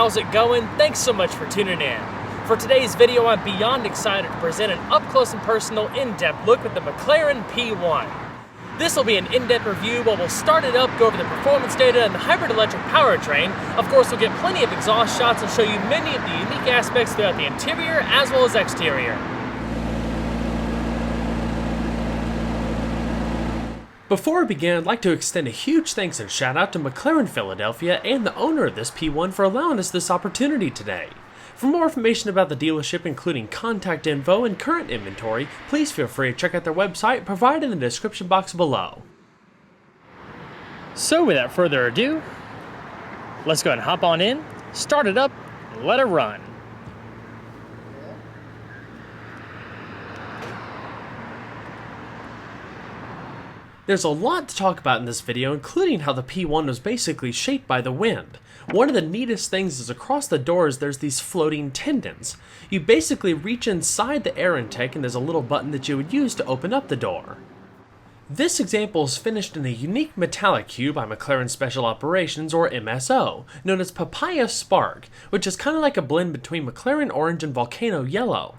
how's it going? Thanks so much for tuning in. For today's video, I'm beyond excited to present an up-close and personal, in-depth look at the McLaren P1. This will be an in-depth review where we'll start it up, go over the performance data and the hybrid electric powertrain. Of course, we'll get plenty of exhaust shots and show you many of the unique aspects throughout the interior as well as exterior. Before we begin, I'd like to extend a huge thanks and shout out to McLaren Philadelphia and the owner of this P1 for allowing us this opportunity today. For more information about the dealership, including contact info and current inventory, please feel free to check out their website provided in the description box below. So without further ado, let's go ahead and hop on in, start it up, and let it run. There's a lot to talk about in this video, including how the P1 was basically shaped by the wind. One of the neatest things is across the doors there's these floating tendons. You basically reach inside the air intake and there's a little button that you would use to open up the door. This example is finished in a unique metallic hue by McLaren Special Operations, or MSO, known as Papaya Spark, which is kind of like a blend between McLaren Orange and Volcano Yellow.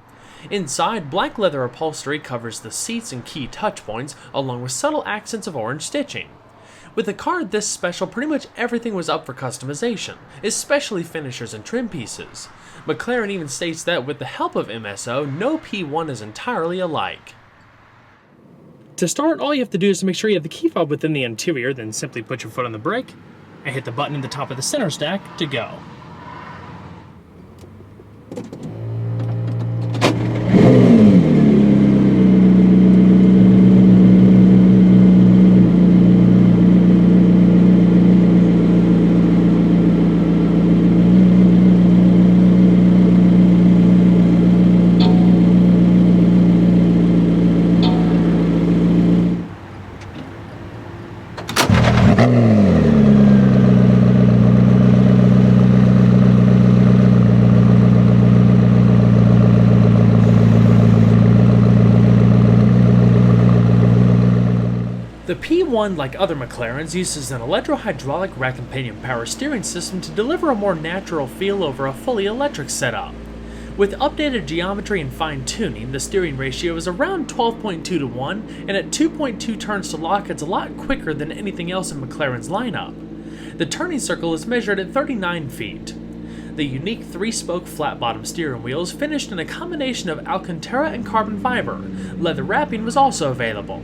Inside, black leather upholstery covers the seats and key touch points, along with subtle accents of orange stitching. With a car this special, pretty much everything was up for customization, especially finishers and trim pieces. McLaren even states that with the help of MSO, no P1 is entirely alike. To start, all you have to do is to make sure you have the key fob within the interior, then simply put your foot on the brake and hit the button in the top of the center stack to go. The P1, like other McLarens, uses an electro-hydraulic rack and pinion power steering system to deliver a more natural feel over a fully electric setup. With updated geometry and fine-tuning, the steering ratio is around 12.2 to 1, and at 2.2 turns to lock, it's a lot quicker than anything else in McLaren's lineup. The turning circle is measured at 39 feet. The unique 3-spoke flat-bottom steering wheel is finished in a combination of Alcantara and carbon fiber. Leather wrapping was also available.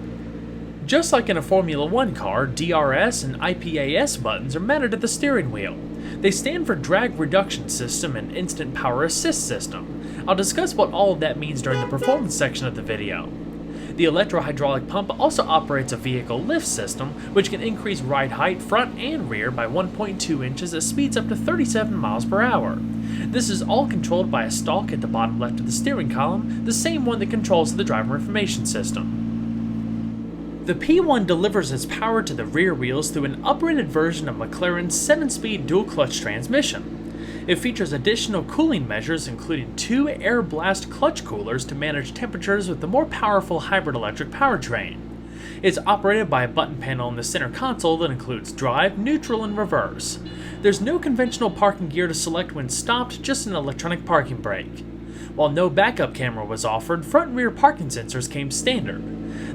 Just like in a Formula 1 car, DRS and IPAS buttons are mounted at the steering wheel. They stand for Drag Reduction System and Instant Power Assist System. I'll discuss what all of that means during the performance section of the video. The electro-hydraulic pump also operates a vehicle lift system, which can increase ride height front and rear by 1.2 inches at speeds up to 37 miles per hour. This is all controlled by a stalk at the bottom left of the steering column, the same one that controls the driver information system. The P1 delivers its power to the rear wheels through an upgraded version of McLaren's 7-speed dual-clutch transmission. It features additional cooling measures, including 2 air blast clutch coolers to manage temperatures with the more powerful hybrid electric powertrain. It's operated by a button panel in the center console that includes drive, neutral, and reverse. There's no conventional parking gear to select when stopped, just an electronic parking brake. While no backup camera was offered, front and rear parking sensors came standard.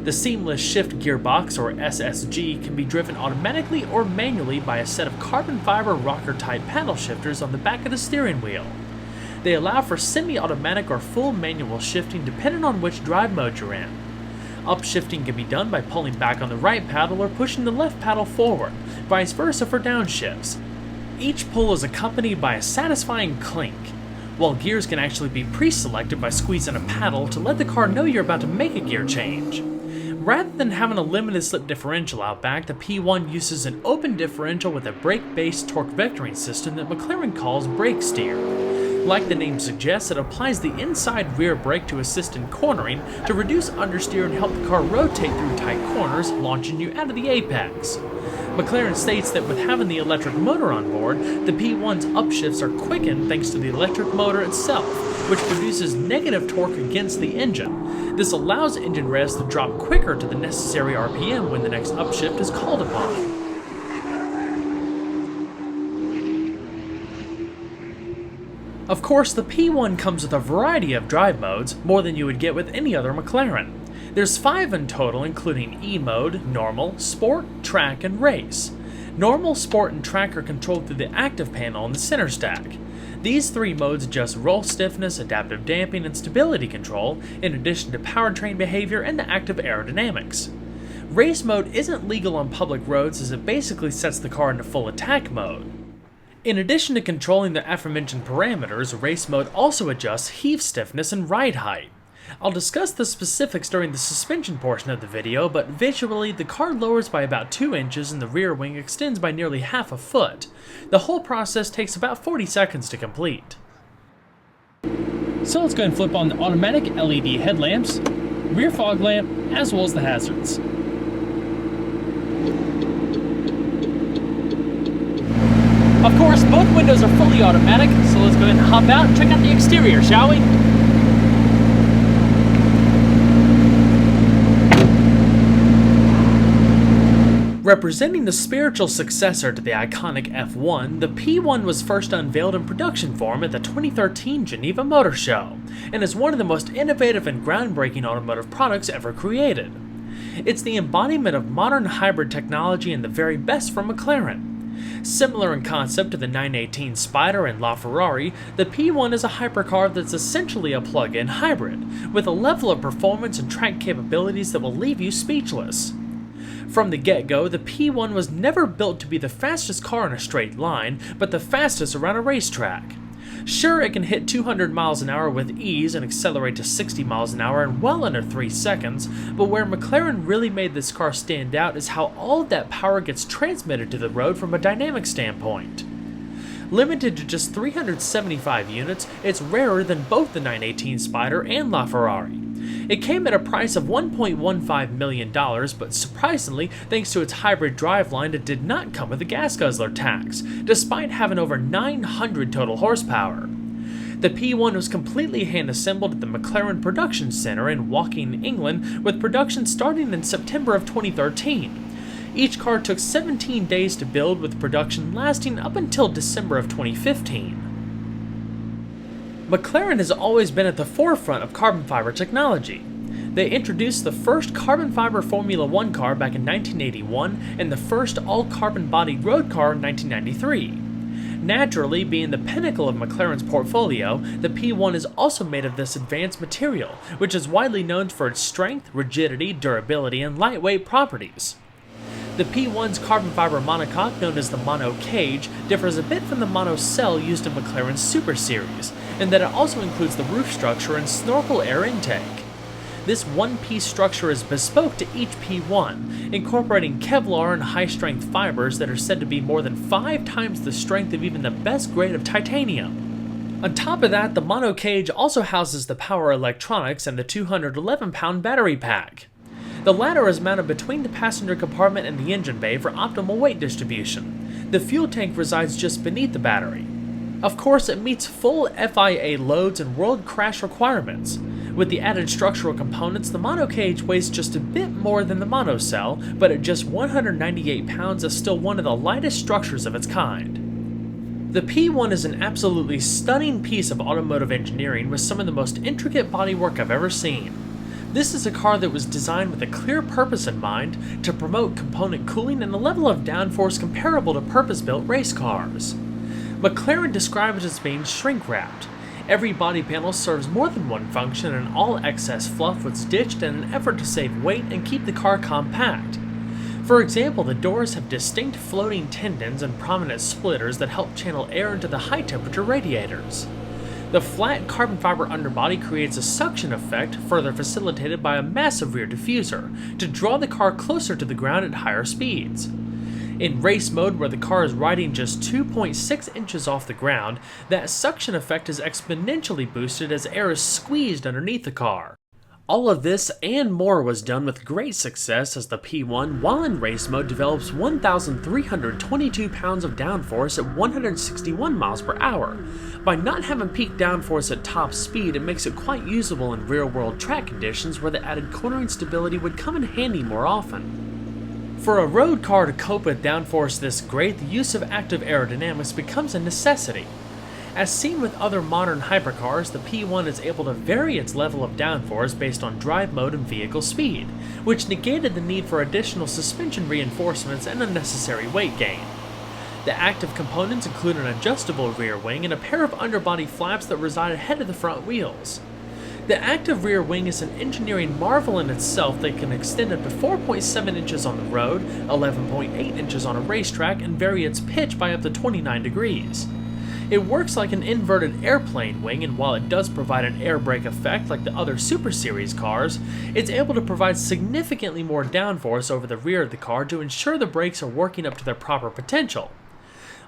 The seamless shift gearbox, or SSG, can be driven automatically or manually by a set of carbon fiber rocker-type paddle shifters on the back of the steering wheel. They allow for semi-automatic or full manual shifting depending on which drive mode you're in. Upshifting can be done by pulling back on the right paddle or pushing the left paddle forward, vice versa for downshifts. Each pull is accompanied by a satisfying clink, while gears can actually be pre-selected by squeezing a paddle to let the car know you're about to make a gear change. Rather than having a limited slip differential out back, the P1 uses an open differential with a brake-based torque vectoring system that McLaren calls brake steer. Like the name suggests, it applies the inside rear brake to assist in cornering to reduce understeer and help the car rotate through tight corners, launching you out of the apex. McLaren states that with having the electric motor on board, the P1's upshifts are quickened thanks to the electric motor itself, which produces negative torque against the engine. This allows engine revs to drop quicker to the necessary RPM when the next upshift is called upon. Of course, the P1 comes with a variety of drive modes, more than you would get with any other McLaren. There's 5 in total, including E-Mode, Normal, Sport, Track, and Race. Normal, Sport, and Track are controlled through the active panel in the center stack. These 3 modes adjust roll stiffness, adaptive damping, and stability control, in addition to powertrain behavior and the active aerodynamics. Race mode isn't legal on public roads as it basically sets the car into full attack mode. In addition to controlling the aforementioned parameters, race mode also adjusts heave stiffness and ride height. I'll discuss the specifics during the suspension portion of the video, but visually the car lowers by about 2 inches and the rear wing extends by nearly half a foot. The whole process takes about 40 seconds to complete. So let's go ahead and flip on the automatic LED headlamps, rear fog lamp, as well as the hazards. Of course, both windows are fully automatic, so let's go ahead and hop out and check out the exterior, shall we? Representing the spiritual successor to the iconic F1, the P1 was first unveiled in production form at the 2013 Geneva Motor Show, and is one of the most innovative and groundbreaking automotive products ever created. It's the embodiment of modern hybrid technology and the very best from McLaren. Similar in concept to the 918 Spider and LaFerrari, the P1 is a hypercar that's essentially a plug-in hybrid, with a level of performance and track capabilities that will leave you speechless. From the get-go, the P1 was never built to be the fastest car in a straight line, but the fastest around a racetrack. Sure, it can hit 200 miles an hour with ease and accelerate to 60 miles an hour in well under 3 seconds, but where McLaren really made this car stand out is how all of that power gets transmitted to the road from a dynamic standpoint. Limited to just 375 units, it's rarer than both the 918 Spider and LaFerrari. It came at a price of $1.15 million, but surprisingly, thanks to its hybrid driveline, it did not come with a gas guzzler tax, despite having over 900 total horsepower. The P1 was completely hand-assembled at the McLaren Production Center in Woking, England, with production starting in September of 2013. Each car took 17 days to build, with production lasting up until December of 2015. McLaren has always been at the forefront of carbon fiber technology. They introduced the first carbon fiber Formula 1 car back in 1981 and the first all-carbon bodied road car in 1993. Naturally, being the pinnacle of McLaren's portfolio, the P1 is also made of this advanced material, which is widely known for its strength, rigidity, durability, and lightweight properties. The P1's carbon fiber monocoque, known as the mono cage, differs a bit from the monocell used in McLaren's Super Series, in that it also includes the roof structure and snorkel air intake. This one-piece structure is bespoke to each P1, incorporating Kevlar and high-strength fibers that are said to be more than 5 times the strength of even the best grade of titanium. On top of that, the mono cage also houses the power electronics and the 211-pound battery pack. The latter is mounted between the passenger compartment and the engine bay for optimal weight distribution. The fuel tank resides just beneath the battery. Of course, it meets full FIA loads and world crash requirements. With the added structural components, the monocage weighs just a bit more than the monocell, but at just 198 pounds is still one of the lightest structures of its kind. The P1 is an absolutely stunning piece of automotive engineering with some of the most intricate bodywork I've ever seen. This is a car that was designed with a clear purpose in mind to promote component cooling and a level of downforce comparable to purpose-built race cars. McLaren describes it as being shrink-wrapped. Every body panel serves more than one function, and all excess fluff was ditched in an effort to save weight and keep the car compact. For example, the doors have distinct floating tendons and prominent splitters that help channel air into the high-temperature radiators. The flat carbon fiber underbody creates a suction effect, further facilitated by a massive rear diffuser, to draw the car closer to the ground at higher speeds. In race mode, where the car is riding just 2.6 inches off the ground, that suction effect is exponentially boosted as air is squeezed underneath the car. All of this and more was done with great success as the P1, while in race mode, develops 1,322 pounds of downforce at 161 miles per hour. By not having peak downforce at top speed, it makes it quite usable in real-world track conditions where the added cornering stability would come in handy more often. For a road car to cope with downforce this great, the use of active aerodynamics becomes a necessity. As seen with other modern hypercars, the P1 is able to vary its level of downforce based on drive mode and vehicle speed, which negated the need for additional suspension reinforcements and unnecessary weight gain. The active components include an adjustable rear wing and a pair of underbody flaps that reside ahead of the front wheels. The active rear wing is an engineering marvel in itself that can extend up to 4.7 inches on the road, 11.8 inches on a racetrack, and vary its pitch by up to 29 degrees. It works like an inverted airplane wing, and while it does provide an air brake effect like the other Super Series cars, it's able to provide significantly more downforce over the rear of the car to ensure the brakes are working up to their proper potential.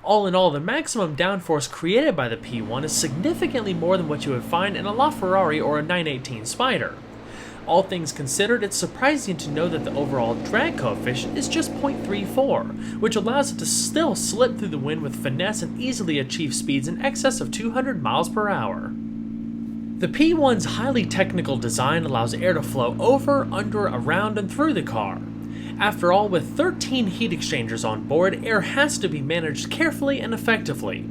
All in all, the maximum downforce created by the P1 is significantly more than what you would find in a LaFerrari or a 918 Spider. All things considered, it's surprising to know that the overall drag coefficient is just 0.34, which allows it to still slip through the wind with finesse and easily achieve speeds in excess of 200 miles per hour. The P1's highly technical design allows air to flow over, under, around, and through the car. After all, with 13 heat exchangers on board, air has to be managed carefully and effectively.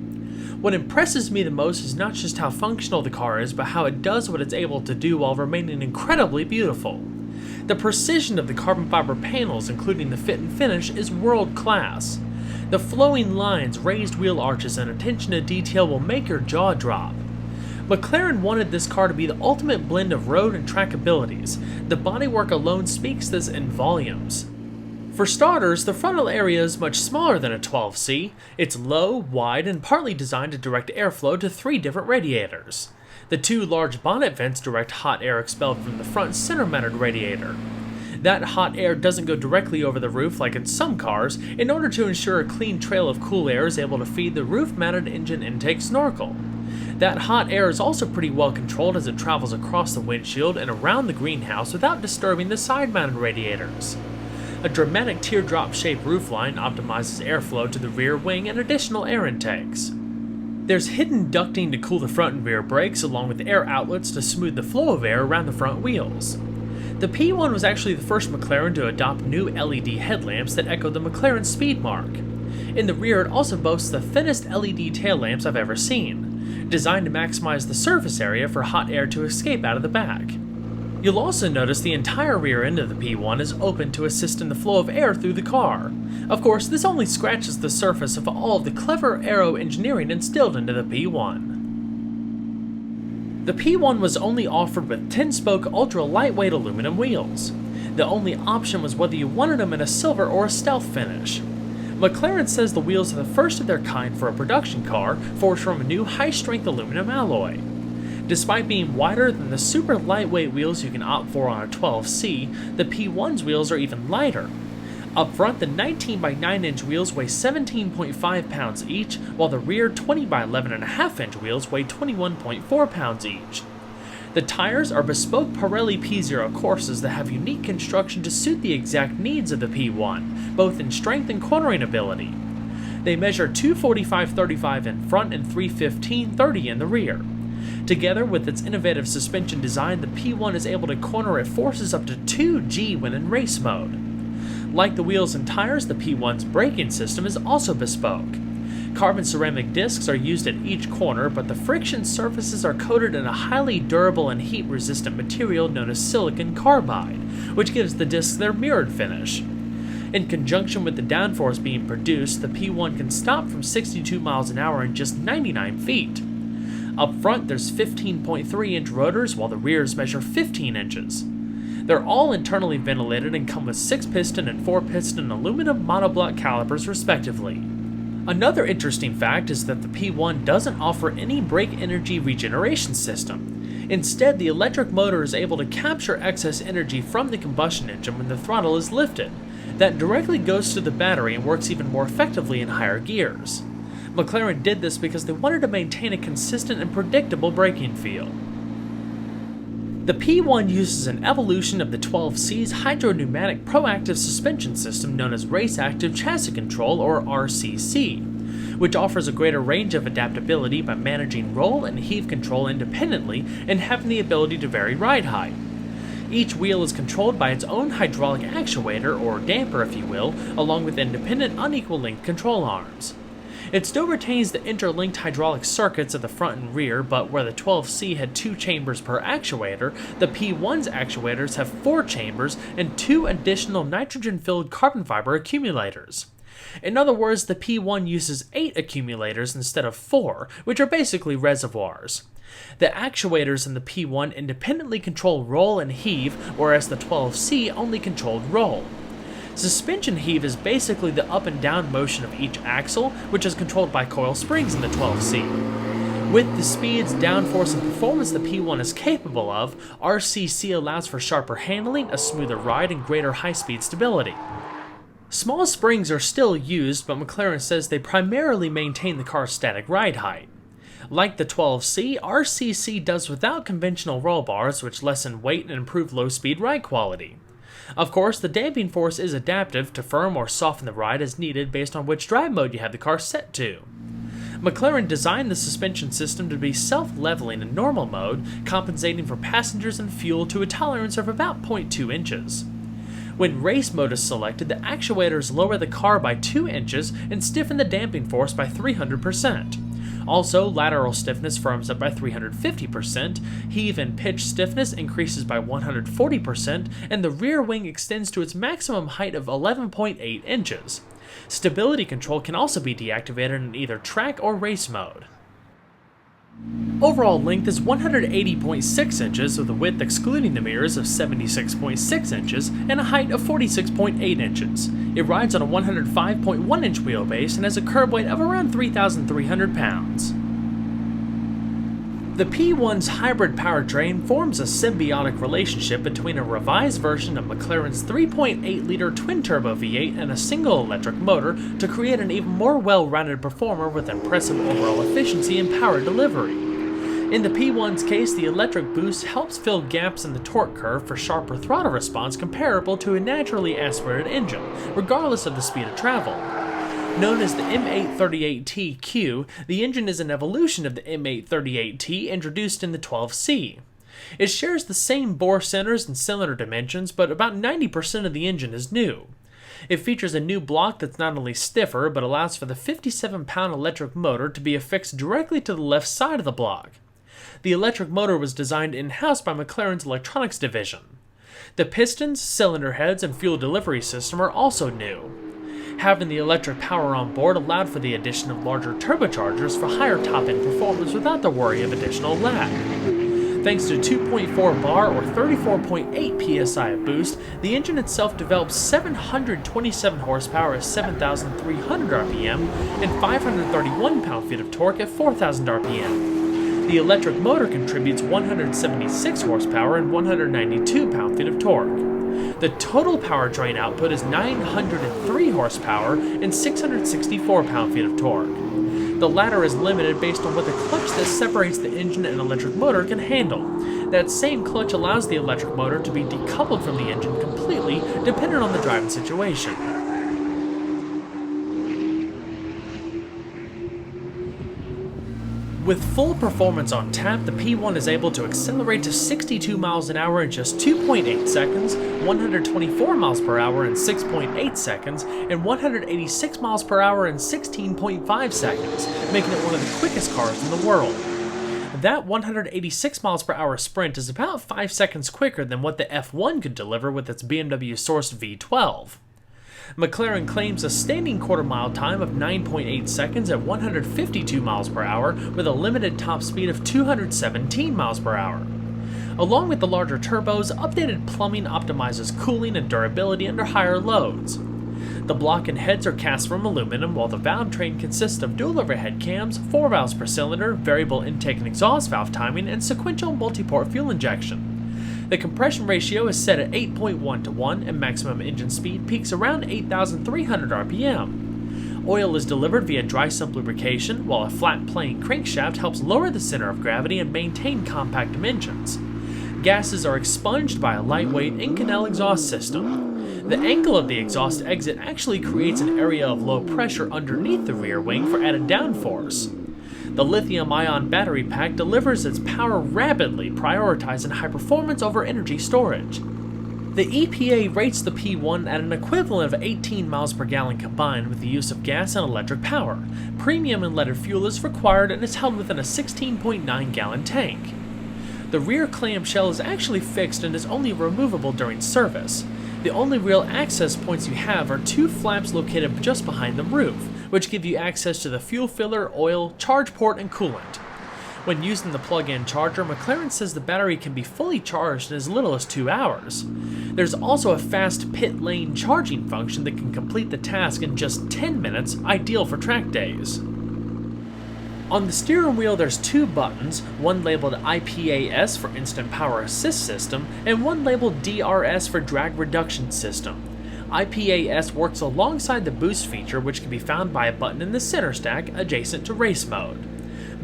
What impresses me the most is not just how functional the car is, but how it does what it's able to do while remaining incredibly beautiful. The precision of the carbon fiber panels, including the fit and finish, is world class. The flowing lines, raised wheel arches, and attention to detail will make your jaw drop. McLaren wanted this car to be the ultimate blend of road and track abilities. The bodywork alone speaks this in volumes. For starters, the frontal area is much smaller than a 12C. It's low, wide, and partly designed to direct airflow to 3 different radiators. The 2 large bonnet vents direct hot air expelled from the front center-mounted radiator. That hot air doesn't go directly over the roof like in some cars, in order to ensure a clean trail of cool air is able to feed the roof-mounted engine intake snorkel. That hot air is also pretty well controlled as it travels across the windshield and around the greenhouse without disturbing the side-mounted radiators. A dramatic teardrop-shaped roofline optimizes airflow to the rear wing and additional air intakes. There's hidden ducting to cool the front and rear brakes, along with air outlets to smooth the flow of air around the front wheels. The P1 was actually the first McLaren to adopt new LED headlamps that echo the McLaren speed mark. In the rear, it also boasts the thinnest LED tail lamps I've ever seen, designed to maximize the surface area for hot air to escape out of the back. You'll also notice the entire rear end of the P1 is open to assist in the flow of air through the car. Of course, this only scratches the surface of all of the clever aero engineering instilled into the P1. The P1 was only offered with 10-spoke ultra-lightweight aluminum wheels. The only option was whether you wanted them in a silver or a stealth finish. McLaren says the wheels are the first of their kind for a production car, forged from a new high-strength aluminum alloy. Despite being wider than the super lightweight wheels you can opt for on a 12C, the P1's wheels are even lighter. Up front, the 19 by 9 inch wheels weigh 17.5 pounds each, while the rear 20 by 11.5 inch wheels weigh 21.4 pounds each. The tires are bespoke Pirelli P0 courses that have unique construction to suit the exact needs of the P1, both in strength and cornering ability. They measure 245/35 in front and 315/30 in the rear. Together with its innovative suspension design, the P1 is able to corner at forces up to 2G when in race mode. Like the wheels and tires, the P1's braking system is also bespoke. Carbon ceramic discs are used at each corner, but the friction surfaces are coated in a highly durable and heat-resistant material known as silicon carbide, which gives the discs their mirrored finish. In conjunction with the downforce being produced, the P1 can stop from 62 miles an hour in just 99 feet. Up front, there's 15.3-inch rotors, while the rears measure 15 inches. They're all internally ventilated and come with 6-piston and 4-piston aluminum monoblock calipers respectively. Another interesting fact is that the P1 doesn't offer any brake energy regeneration system. Instead, the electric motor is able to capture excess energy from the combustion engine when the throttle is lifted. That directly goes to the battery and works even more effectively in higher gears. McLaren did this because they wanted to maintain a consistent and predictable braking feel. The P1 uses an evolution of the 12C's hydropneumatic proactive suspension system known as Race Active Chassis Control, or RCC, which offers a greater range of adaptability by managing roll and heave control independently and having the ability to vary ride height. Each wheel is controlled by its own hydraulic actuator, or damper if you will, along with independent unequal length control arms. It still retains the interlinked hydraulic circuits at the front and rear, but where the 12C had 2 chambers per actuator, the P1's actuators have 4 chambers and 2 additional nitrogen-filled carbon fiber accumulators. In other words, the P1 uses 8 accumulators instead of 4, which are basically reservoirs. The actuators in the P1 independently control roll and heave, whereas the 12C only controlled roll. Suspension heave is basically the up and down motion of each axle, which is controlled by coil springs in the 12C. With the speeds, downforce, and performance the P1 is capable of, RCC allows for sharper handling, a smoother ride, and greater high-speed stability. Small springs are still used, but McLaren says they primarily maintain the car's static ride height. Like the 12C, RCC does without conventional roll bars, which lessen weight and improve low-speed ride quality. Of course, the damping force is adaptive to firm or soften the ride as needed based on which drive mode you have the car set to. McLaren designed the suspension system to be self-leveling in normal mode, compensating for passengers and fuel to a tolerance of about 0.2 inches. When race mode is selected, the actuators lower the car by 2 inches and stiffen the damping force by 300%. Also, lateral stiffness firms up by 350%, heave and pitch stiffness increases by 140%, and the rear wing extends to its maximum height of 11.8 inches. Stability control can also be deactivated in either track or race mode. Overall length is 180.6 inches with a width excluding the mirrors of 76.6 inches and a height of 46.8 inches. It rides on a 105.1 inch wheelbase and has a curb weight of around 3,300 pounds. The P1's hybrid powertrain forms a symbiotic relationship between a revised version of McLaren's 3.8-liter twin-turbo V8 and a single electric motor to create an even more well-rounded performer with impressive overall efficiency and power delivery. In the P1's case, the electric boost helps fill gaps in the torque curve for sharper throttle response comparable to a naturally aspirated engine, regardless of the speed of travel. Known as the M838T-Q, the engine is an evolution of the M838T introduced in the 12C. It shares the same bore centers and cylinder dimensions, but about 90% of the engine is new. It features a new block that's not only stiffer, but allows for the 57-pound electric motor to be affixed directly to the left side of the block. The electric motor was designed in-house by McLaren's electronics division. The pistons, cylinder heads, and fuel delivery system are also new. Having the electric power on board allowed for the addition of larger turbochargers for higher top-end performance without the worry of additional lag. Thanks to 2.4 bar or 34.8 psi of boost, the engine itself develops 727 horsepower at 7,300 rpm and 531 pound-feet of torque at 4,000 rpm. The electric motor contributes 176 horsepower and 192 pound-feet of torque. The total powertrain output is 903 horsepower and 664 pound-feet of torque. The latter is limited based on what the clutch that separates the engine and electric motor can handle. That same clutch allows the electric motor to be decoupled from the engine completely, depending on the driving situation. With full performance on tap, the P1 is able to accelerate to 62 miles an hour in just 2.8 seconds, 124 miles per hour in 6.8 seconds, and 186 miles per hour in 16.5 seconds, making it one of the quickest cars in the world. That 186 miles per hour sprint is about 5 seconds quicker than what the F1 could deliver with its BMW-sourced V12. McLaren claims a standing quarter-mile time of 9.8 seconds at 152 miles per hour with a limited top speed of 217 miles per hour. Along with the larger turbos, updated plumbing optimizes cooling and durability under higher loads. The block and heads are cast from aluminum, while the valve train consists of dual overhead cams, 4 valves per cylinder, variable intake and exhaust valve timing, and sequential multi-port fuel injection. The compression ratio is set at 8.1 to 1 and maximum engine speed peaks around 8,300 rpm. Oil is delivered via dry sump lubrication, while a flat plane crankshaft helps lower the center of gravity and maintain compact dimensions. Gases are expunged by a lightweight Inconel exhaust system. The angle of the exhaust exit actually creates an area of low pressure underneath the rear wing for added downforce. The lithium-ion battery pack delivers its power rapidly, prioritizing high performance over energy storage. The EPA rates the P1 at an equivalent of 18 miles per gallon combined with the use of gas and electric power. Premium unleaded fuel is required and is held within a 16.9 gallon tank. The rear clamshell is actually fixed and is only removable during service. The only real access points you have are two flaps located just behind the roof, which give you access to the fuel filler, oil, charge port, and coolant. When using the plug-in charger, McLaren says the battery can be fully charged in as little as 2 hours. There's also a fast pit lane charging function that can complete the task in just 10 minutes, ideal for track days. On the steering wheel there's two buttons, one labeled IPAS for Instant Power Assist System, and one labeled DRS for Drag Reduction System. IPAS works alongside the boost feature, which can be found by a button in the center stack adjacent to race mode.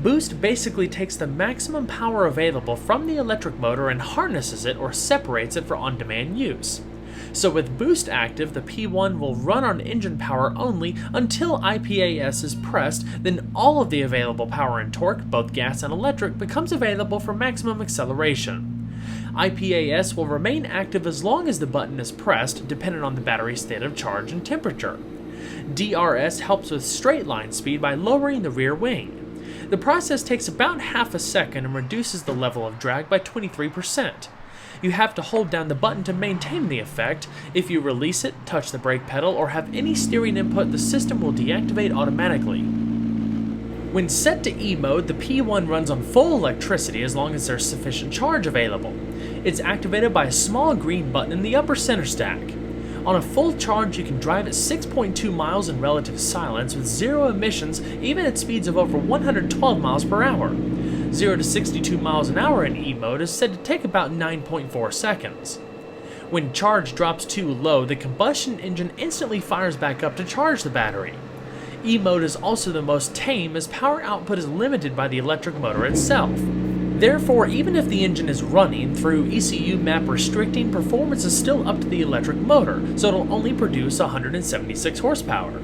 Boost basically takes the maximum power available from the electric motor and harnesses it or separates it for on-demand use. So with Boost active, the P1 will run on engine power only until IPAS is pressed, then all of the available power and torque, both gas and electric, becomes available for maximum acceleration. IPAS will remain active as long as the button is pressed, depending on the battery's state of charge and temperature. DRS helps with straight line speed by lowering the rear wing. The process takes about half a second and reduces the level of drag by 23%. You have to hold down the button to maintain the effect. If you release it, touch the brake pedal, or have any steering input, the system will deactivate automatically. When set to E mode, the P1 runs on full electricity as long as there's sufficient charge available. It's activated by a small green button in the upper center stack. On a full charge, you can drive at 6.2 miles in relative silence with zero emissions, even at speeds of over 112 miles per hour. 0 to 62 miles an hour in E mode is said to take about 9.4 seconds. When charge drops too low, the combustion engine instantly fires back up to charge the battery. E mode is also the most tame as power output is limited by the electric motor itself. Therefore, even if the engine is running through ECU map restricting, performance is still up to the electric motor, so it'll only produce 176 horsepower.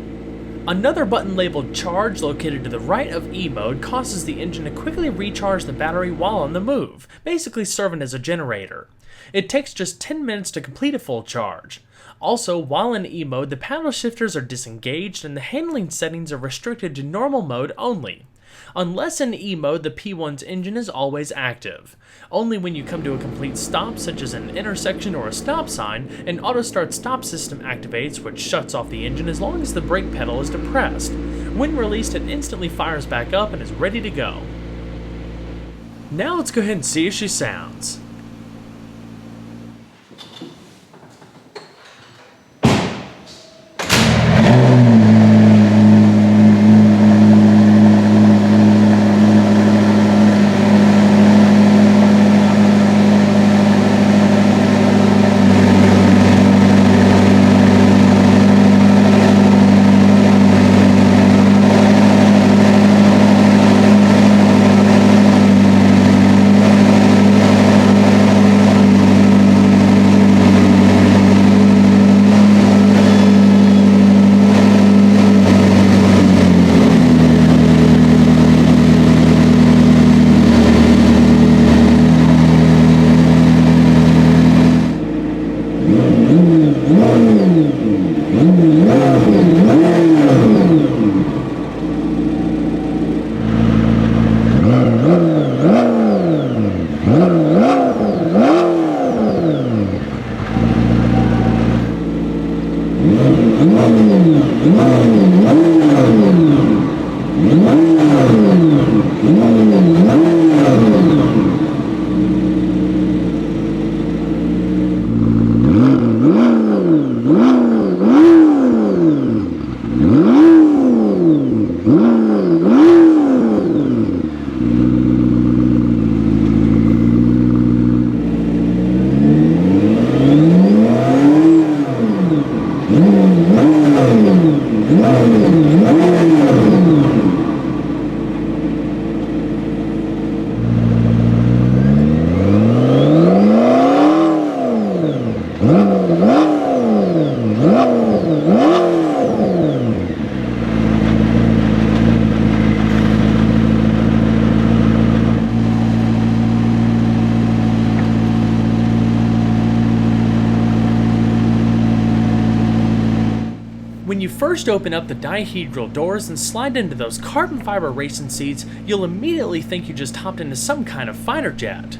Another button labeled Charge located to the right of E mode causes the engine to quickly recharge the battery while on the move, basically serving as a generator. It takes just 10 minutes to complete a full charge. Also, while in E mode, the paddle shifters are disengaged and the handling settings are restricted to normal mode only. Unless in E mode, the P1's engine is always active. Only when you come to a complete stop, such as an intersection or a stop sign, an auto start stop system activates, which shuts off the engine as long as the brake pedal is depressed. When released, it instantly fires back up and is ready to go. Now let's go ahead and see if she sounds. first open up the dihedral doors and slide into those carbon fiber racing seats, you'll immediately think you just hopped into some kind of fighter jet.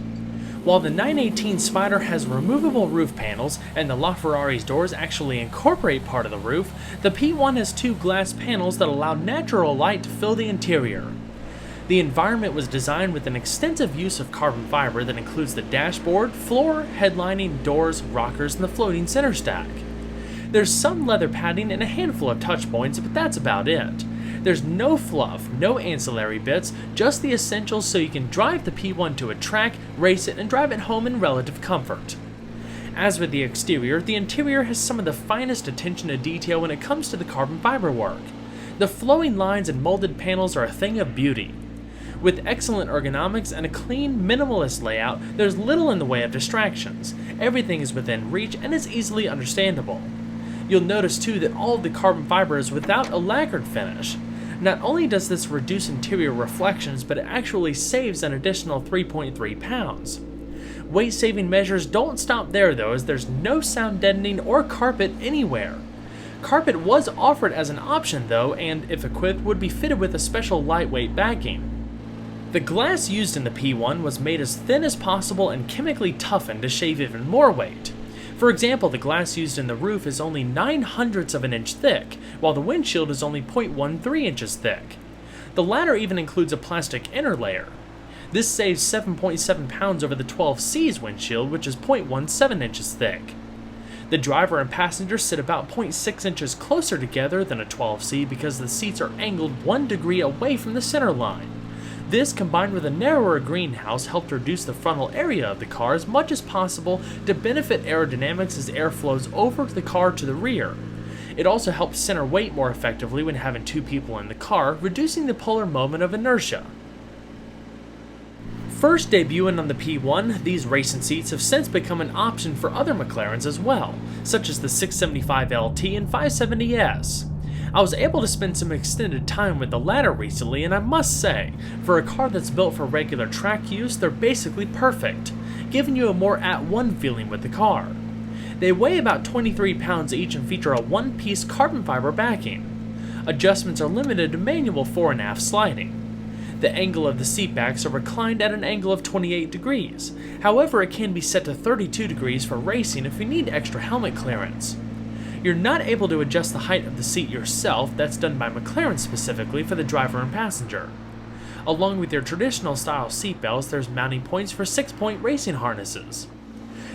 While the 918 Spider has removable roof panels and the LaFerrari's doors actually incorporate part of the roof, the P1 has two glass panels that allow natural light to fill the interior. The environment was designed with an extensive use of carbon fiber that includes the dashboard, floor, headlining, doors, rockers, and the floating center stack. There's some leather padding and a handful of touch points, but that's about it. There's no fluff, no ancillary bits, just the essentials so you can drive the P1 to a track, race it, and drive it home in relative comfort. As with the exterior, the interior has some of the finest attention to detail when it comes to the carbon fiber work. The flowing lines and molded panels are a thing of beauty. With excellent ergonomics and a clean, minimalist layout, there's little in the way of distractions. Everything is within reach and is easily understandable. You'll notice too that all of the carbon fiber is without a lacquered finish. Not only does this reduce interior reflections, but it actually saves an additional 3.3 pounds. Weight-saving measures don't stop there though, as there's no sound deadening or carpet anywhere. Carpet was offered as an option though, and if equipped would be fitted with a special lightweight backing. The glass used in the P1 was made as thin as possible and chemically toughened to shave even more weight. For example, the glass used in the roof is only 0.09 of an inch thick, while the windshield is only 0.13 inches thick. The latter even includes a plastic inner layer. This saves 7.7 pounds over the 12C's windshield, which is 0.17 inches thick. The driver and passenger sit about 0.6 inches closer together than a 12C because the seats are angled 1 degree away from the center line. This, combined with a narrower greenhouse, helped reduce the frontal area of the car as much as possible to benefit aerodynamics as air flows over the car to the rear. It also helps center weight more effectively when having two people in the car, reducing the polar moment of inertia. First debuting on the P1, these racing seats have since become an option for other McLarens as well, such as the 675LT and 570S. I was able to spend some extended time with the latter recently, and I must say, for a car that's built for regular track use, they're basically perfect, giving you a more at-one feeling with the car. They weigh about 23 pounds each and feature a one-piece carbon fiber backing. Adjustments are limited to manual fore and aft sliding. The angle of the seat backs are reclined at an angle of 28 degrees, however it can be set to 32 degrees for racing if you need extra helmet clearance. You're not able to adjust the height of the seat yourself, that's done by McLaren specifically for the driver and passenger. Along with your traditional style seatbelts, there's mounting points for 6-point racing harnesses.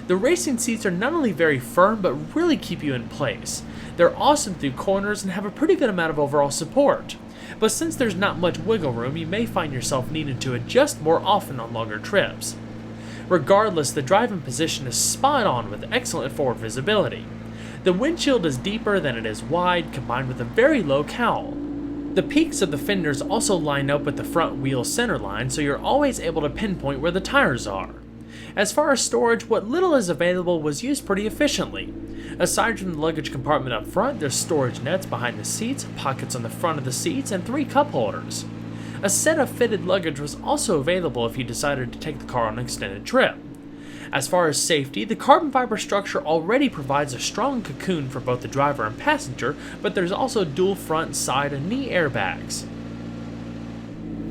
The racing seats are not only very firm, but really keep you in place. They're awesome through corners and have a pretty good amount of overall support. But since there's not much wiggle room, you may find yourself needing to adjust more often on longer trips. Regardless, the driving position is spot on with excellent forward visibility. The windshield is deeper than it is wide, combined with a very low cowl. The peaks of the fenders also line up with the front wheel center line, so you're always able to pinpoint where the tires are. As far as storage, what little is available was used pretty efficiently. Aside from the luggage compartment up front, there's storage nets behind the seats, pockets on the front of the seats, and 3 cup holders. A set of fitted luggage was also available if you decided to take the car on an extended trip. As far as safety, the carbon fiber structure already provides a strong cocoon for both the driver and passenger, but there's also dual front, side, and knee airbags.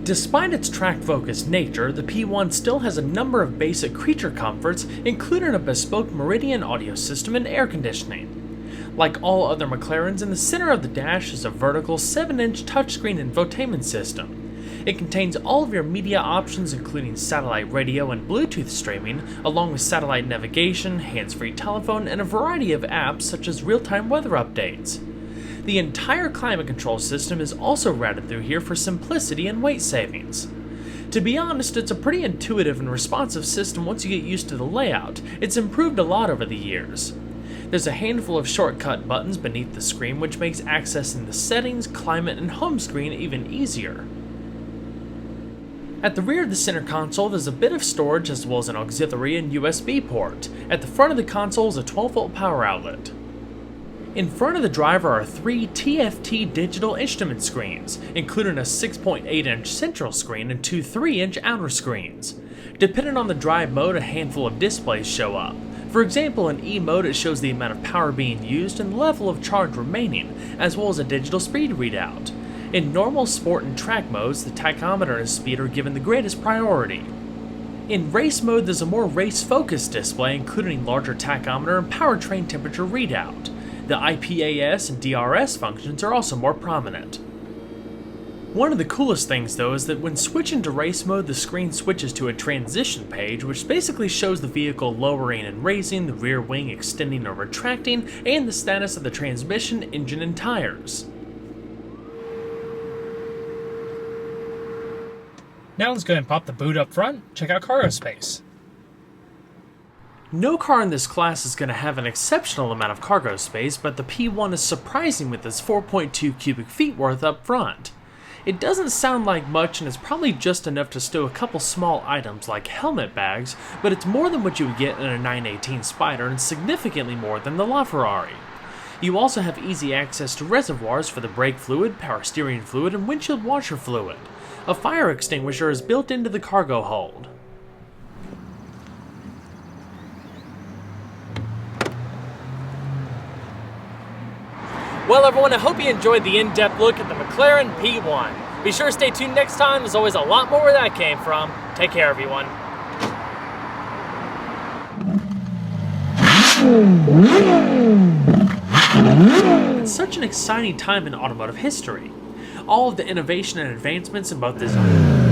Despite its track-focused nature, the P1 still has a number of basic creature comforts, including a bespoke Meridian audio system and air conditioning. Like all other McLarens, in the center of the dash is a vertical 7-inch touchscreen infotainment system. It contains all of your media options, including satellite radio and Bluetooth streaming, along with satellite navigation, hands-free telephone, and a variety of apps such as real-time weather updates. The entire climate control system is also routed through here for simplicity and weight savings. To be honest, it's a pretty intuitive and responsive system once you get used to the layout. It's improved a lot over the years. There's a handful of shortcut buttons beneath the screen, which makes accessing the settings, climate, and home screen even easier. At the rear of the center console, there's a bit of storage as well as an auxiliary and USB port. At the front of the console is a 12-volt power outlet. In front of the driver are 3 TFT digital instrument screens, including a 6.8-inch central screen and 2 3-inch outer screens. Depending on the drive mode, a handful of displays show up. For example, in E mode it shows the amount of power being used and the level of charge remaining, as well as a digital speed readout. In normal, sport, and track modes, the tachometer and speed are given the greatest priority. In race mode, there's a more race-focused display, including larger tachometer and powertrain temperature readout. The IPAS and DRS functions are also more prominent. One of the coolest things though is that when switching to race mode, the screen switches to a transition page, which basically shows the vehicle lowering and raising, the rear wing extending or retracting, and the status of the transmission, engine, and tires. Now let's go ahead and pop the boot up front, check out cargo space. No car in this class is going to have an exceptional amount of cargo space, but the P1 is surprising with its 4.2 cubic feet worth up front. It doesn't sound like much and is probably just enough to stow a couple small items like helmet bags, but it's more than what you would get in a 918 Spider and significantly more than the LaFerrari. You also have easy access to reservoirs for the brake fluid, power steering fluid, and windshield washer fluid. A fire extinguisher is built into the cargo hold. Well everyone, I hope you enjoyed the in-depth look at the McLaren P1. Be sure to stay tuned next time, there's always a lot more where that came from. Take care everyone. It's such an exciting time in automotive history. All of the innovation and advancements in both design